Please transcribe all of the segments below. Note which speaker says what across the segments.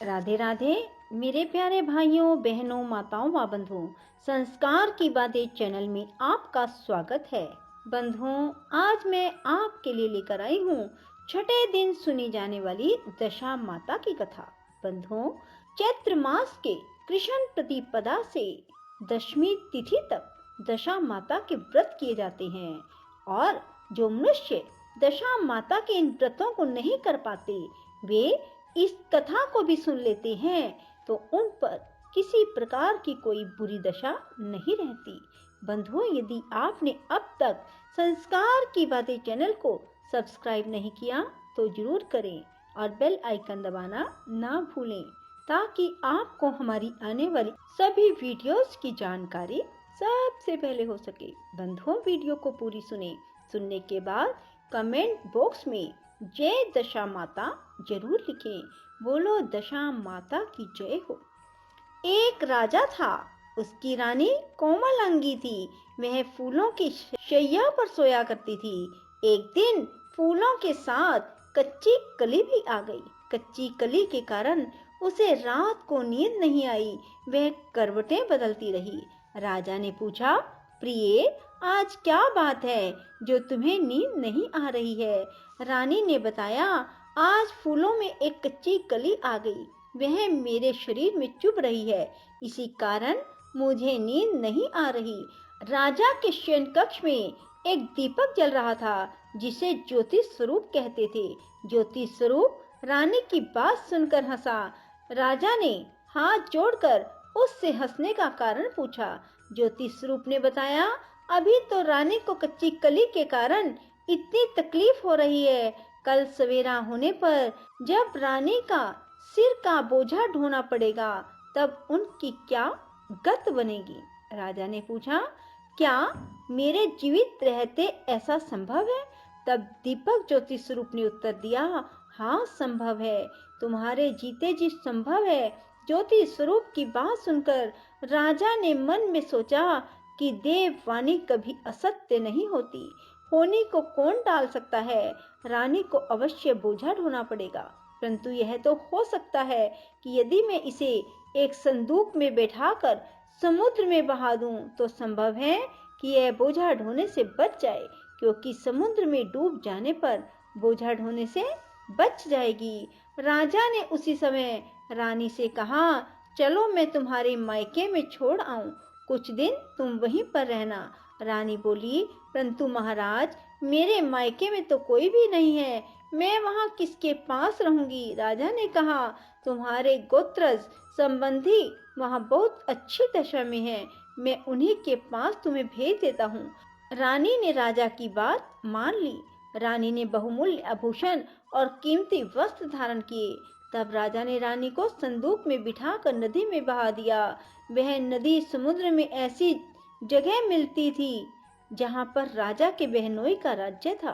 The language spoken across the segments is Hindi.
Speaker 1: राधे राधे मेरे प्यारे भाइयों बहनों माताओं व बंधुओं, संस्कार की बातें चैनल में आपका स्वागत है। बंधुओं, आज मैं आपके लिए लेकर आई हूँ छठे दिन सुनी जाने वाली दशा माता की कथा। बंधुओं, चैत्र मास के कृष्ण प्रतिपदा से दशमी तिथि तक दशा माता के व्रत किए जाते हैं और जो मनुष्य दशा माता के इन व्रतों को नहीं कर पाते वे इस कथा को भी सुन लेते हैं तो उन पर किसी प्रकार की कोई बुरी दशा नहीं रहती। बंधुओं, यदि आपने अब तक संस्कार की बातें चैनल को सब्सक्राइब नहीं किया तो जरूर करें और बेल आइकन दबाना ना भूलें ताकि आपको हमारी आने वाली सभी वीडियोस की जानकारी सबसे पहले हो सके। बंधुओं, वीडियो को पूरी सुनने के बाद कमेंट बॉक्स में जय दशा माता जरूर लिखें। बोलो दशा माता की जय हो। एक राजा था, उसकी रानी कोमल अंगी थी। वह फूलों की शैया पर सोया करती थी। एक दिन फूलों के साथ कच्ची कली भी आ गई। कच्ची कली के कारण उसे रात को नींद नहीं आई। वह करवटें बदलती रही। राजा ने पूछा, प्रिय, आज क्या बात है जो तुम्हें नींद नहीं आ रही है? रानी ने बताया, आज फूलों में एक कच्ची कली आ गई। वह मेरे शरीर में चुभ रही है, इसी कारण मुझे नींद नहीं आ रही। राजा के शयन कक्ष में एक दीपक जल रहा था जिसे ज्योति स्वरूप कहते थे। ज्योति स्वरूप रानी की बात सुनकर हंसा। राजा ने हाथ जोड़कर उससे हंसने का कारण पूछा। ज्योति स्वरूप ने बताया, अभी तो रानी को कच्ची कली के कारण इतनी तकलीफ हो रही है। कल सवेरा होने पर जब रानी का सिर का बोझा ढोना पड़ेगा तब उनकी क्या गत बनेगी? राजा ने पूछा, क्या मेरे जीवित रहते ऐसा संभव है? तब दीपक ज्योति स्वरूप ने उत्तर दिया, हाँ संभव है, तुम्हारे जीते जी संभव है। ज्योति स्वरूप की बात सुनकर राजा ने मन में सोचा कि देववाणी कभी असत्य नहीं होती। होनी को कौन टाल सकता है? रानी को अवश्य बोझा ढोना पड़ेगा, परंतु यह तो हो सकता है कि यदि मैं इसे एक संदूक में बैठाकर समुद्र में बहा दूं तो संभव है कि यह बोझा ढोने से बच जाए, क्योंकि समुद्र में डूब जाने पर बोझा ढोने से बच जाएगी। राजा ने उसी समय रानी से कहा, चलो मैं तुम्हारे मायके में छोड़ आऊं, कुछ दिन तुम वहीं पर रहना। रानी बोली, परंतु महाराज, मेरे मायके में तो कोई भी नहीं है, मैं वहां किसके पास रहूंगी? राजा ने कहा, तुम्हारे गोत्रज संबंधी वहां बहुत अच्छी दशा में है, मैं उन्हीं के पास तुम्हें भेज देता हूँ। रानी ने राजा की बात मान ली। रानी ने बहुमूल्य आभूषण और कीमती वस्त्र धारण किए। तब राजा ने रानी को संदूक में बिठाकर नदी में बहा दिया। वह नदी समुद्र में ऐसी जगह मिलती थी जहां पर राजा के बहनोई का राज्य था।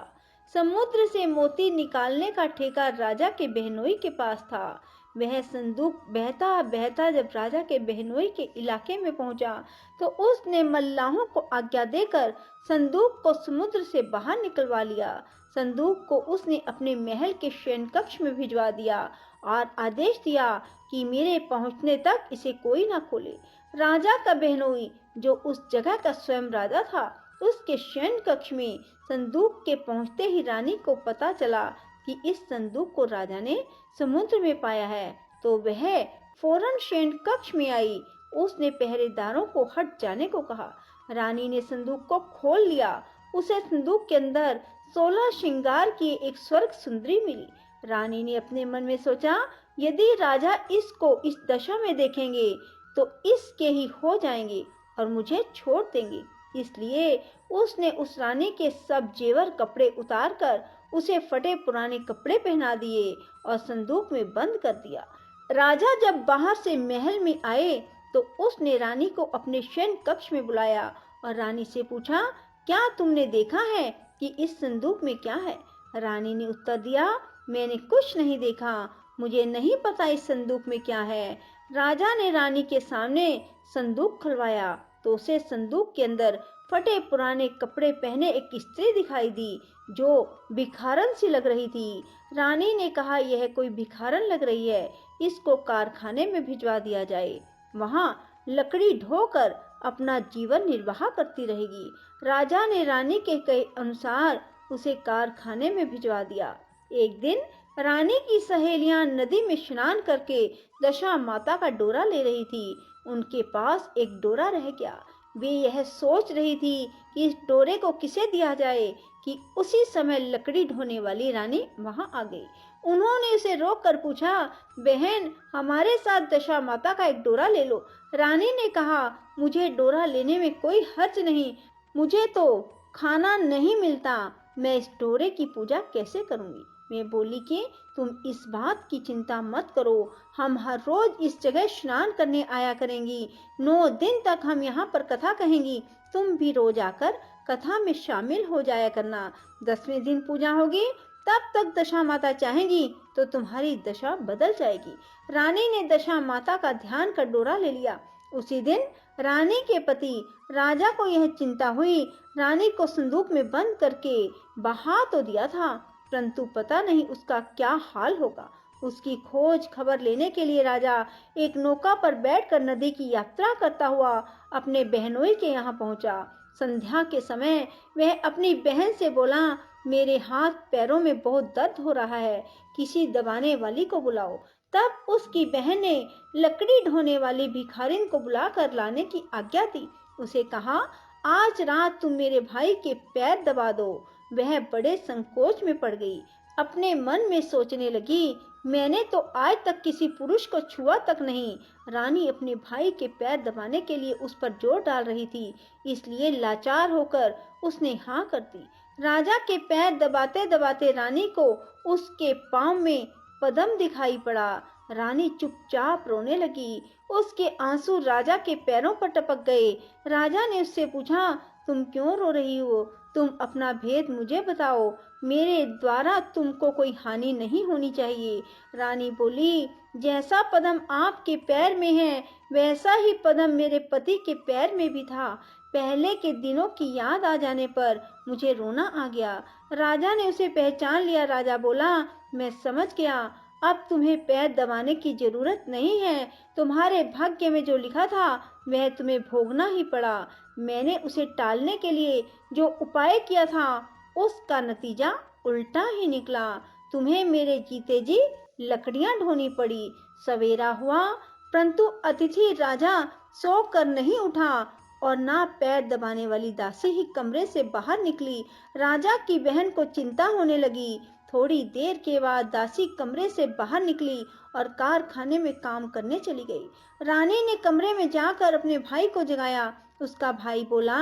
Speaker 1: समुद्र से मोती निकालने का ठेका राजा के बहनोई के पास था। वह संदूक बहता बहता जब राजा के बहनोई के इलाके में पहुंचा तो उसने मल्लाहों को आज्ञा देकर संदूक को समुद्र से बाहर निकलवा लिया। संदूक को उसने अपने महल के शयन कक्ष में भिजवा दिया और आदेश दिया कि मेरे पहुंचने तक इसे कोई ना खोले। राजा का बहनोई, जो उस जगह का स्वयं राजा था, उसके शयन कक्ष में संदूक के पहुंचते ही रानी को पता चला कि इस संदूक को राजा ने समुद्र में पाया है, तो वह फौरन शयन कक्ष में आई। उसने पहरेदारों को हट जाने को कहा। रानी ने संदूक को खोल लिया। उसे संदूक के अंदर 16 श्रृंगार की एक स्वर्ग सुंदरी मिली। रानी ने अपने मन में सोचा, यदि राजा इसको इस दशा में देखेंगे तो इसके ही हो जाएंगे और मुझे छोड़ देंगे। इसलिए उसने उस रानी के सब जेवर कपड़े उतारकर उसे फटे पुराने कपड़े पहना दिए और संदूक में बंद कर दिया। राजा जब बाहर से महल में आए तो उसने रानी को अपने शयन कक्ष में बुलाया और रानी से पूछा, क्या तुमने देखा है कि इस संदूक में क्या है? रानी ने उत्तर दिया, मैंने कुछ नहीं देखा, मुझे नहीं पता इस संदूक में क्या है। राजा ने रानी के सामने संदूक खुलवाया तो उसे संदूक के अंदर फटे पुराने कपड़े पहने एक स्त्री दिखाई दी जो भिखारन सी लग रही थी। रानी ने कहा, यह कोई भिखारन लग रही है, इसको कारखाने में भिजवा दिया जाए, वहां लकड़ी ढोकर अपना जीवन निर्वाह करती रहेगी। राजा ने रानी के कहे अनुसार उसे कारखाने में भिजवा दिया। एक दिन रानी की सहेलियां नदी में स्नान करके दशा माता का डोरा ले रही थी। उनके पास एक डोरा रह गया। वे यह सोच रही थी कि इस डोरे को किसे दिया जाए कि उसी समय लकड़ी ढोने वाली रानी वहां आ गई। उन्होंने उसे रोक कर पूछा, बहन, हमारे साथ दशा माता का एक डोरा ले लो। रानी ने कहा, मुझे डोरा लेने में कोई हर्ज नहीं, मुझे तो खाना नहीं मिलता, मैं इस डोरे की पूजा कैसे करूंगी। मैं बोली कि तुम इस बात की चिंता मत करो, हम हर रोज इस जगह स्नान करने आया करेंगी। 9 दिन तक हम यहाँ पर कथा कहेंगी, तुम भी रोज आकर कथा में शामिल हो जाया करना। 10वें दिन पूजा होगी, तब तक दशा माता चाहेंगी तो तुम्हारी दशा बदल जाएगी। रानी ने दशा माता का ध्यान कर डोरा ले लिया। उसी दिन रानी के पति राजा को यह चिंता हुई। रानी को संदूक में बंद करके बहा तो दिया था, परंतु पता नहीं उसका क्या हाल होगा। उसकी खोज खबर लेने के लिए राजा एक नौका पर बैठकर नदी की यात्रा करता हुआ अपने बहनोई के यहाँ पहुंचा। संध्या के समय वह अपनी बहन से बोला, मेरे हाथ पैरों में बहुत दर्द हो रहा है, किसी दबाने वाली को बुलाओ। तब उसकी बहन ने लकड़ी ढोने वाली भिखारिन को बुलाकर लाने की आज्ञा दी। उसे कहा, आज रात तुम मेरे भाई के पैर दबा दो। वह बड़े संकोच में पड़ गई। अपने मन में सोचने लगी, मैंने तो आज तक किसी पुरुष को छुआ तक नहीं। रानी अपने भाई के पैर दबाने के लिए उस पर जोर डाल रही थी, इसलिए लाचार होकर उसने हाँ कर दी। राजा के पैर दबाते दबाते रानी को उसके पांव में पदम दिखाई पड़ा। रानी चुपचाप रोने लगी। उसके आंसू राजा के पैरों पर टपक गए। राजा ने उससे पूछा, तुम क्यों रो रही हो? तुम अपना भेद मुझे बताओ, मेरे द्वारा तुमको कोई हानि नहीं होनी चाहिए। रानी बोली, जैसा पदम आपके पैर में है वैसा ही पदम मेरे पति के पैर में भी था। पहले के दिनों की याद आ जाने पर मुझे रोना आ गया। राजा ने उसे पहचान लिया। राजा बोला, मैं समझ गया, अब तुम्हें पैर दबाने की जरूरत नहीं है। तुम्हारे भाग्य में जो लिखा था वह तुम्हें भोगना ही पड़ा। मैंने उसे टालने के लिए जो उपाय किया था उसका नतीजा उल्टा ही निकला। तुम्हें मेरे जीते जी लकड़ियां ढोनी पड़ी। सवेरा हुआ, परंतु अतिथि राजा सोकर नहीं उठा और ना पैर दबाने वाली दासी ही कमरे से बाहर निकली। राजा की बहन को चिंता होने लगी। थोड़ी देर के बाद दासी कमरे से बाहर निकली और कारखाने में काम करने चली गई। रानी ने कमरे में जाकर अपने भाई को जगाया। उसका भाई बोला,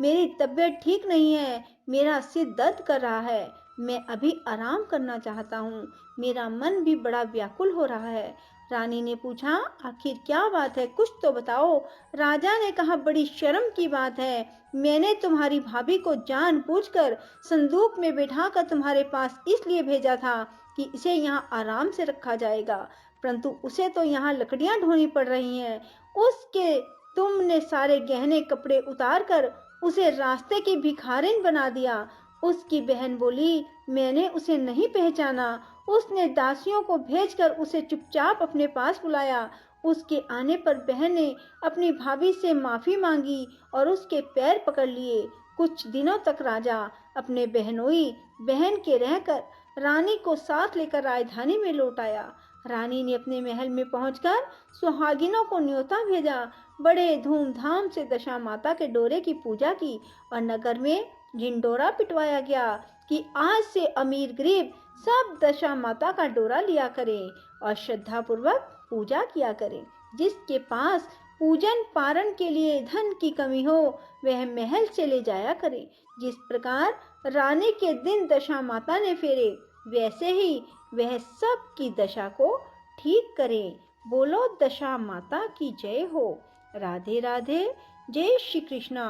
Speaker 1: मेरी तबीयत ठीक नहीं है, मेरा सिर दर्द कर रहा है, मैं अभी आराम करना चाहता हूँ, मेरा मन भी बड़ा व्याकुल हो रहा है। रानी ने पूछा, आखिर क्या बात है, कुछ तो बताओ। राजा ने कहा, बड़ी शर्म की बात है, मैंने तुम्हारी भाभी को जानबूझकर संदूक में बिठाकर तुम्हारे पास इसलिए भेजा था कि इसे यहाँ आराम से रखा जाएगा, परंतु उसे तो यहाँ लकड़ियां ढोनी पड़ रही हैं। उसके तुमने सारे गहने कपड़े उतार कर उसे रास्ते की भिखारिन बना दिया। उसकी बहन बोली, मैंने उसे नहीं पहचाना। उसने दासियों को भेजकर उसे चुपचाप अपने पास बुलाया। उसके आने पर बहन ने अपनी भाभी से माफी मांगी और उसके पैर पकड़ लिए। कुछ दिनों तक राजा अपने बहनोई बहन के रहकर रानी को साथ लेकर राजधानी में लौट आया। रानी ने अपने महल में पहुंचकर सुहागिनों को न्योता भेजा। बड़े धूमधाम से दशा माता के डोरे की पूजा की और नगर में ढिंडोरा पिटवाया गया कि आज से अमीर गरीब सब दशा माता का डोरा लिया करें और श्रद्धा पूर्वक पूजा किया करें। जिसके पास पूजन पारण के लिए धन की कमी हो वह महल चले जाया करे। जिस प्रकार रानी के दिन दशा माता ने फेरे, वैसे ही वह सब की दशा को ठीक करे। बोलो दशा माता की जय हो। राधे राधे, जय श्री कृष्णा।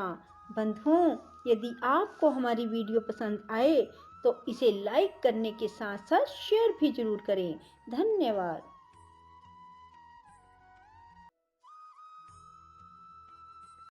Speaker 1: बंधुओं, यदि आपको हमारी वीडियो पसंद आए तो इसे लाइक करने के साथ साथ शेयर भी जरूर करें। धन्यवाद।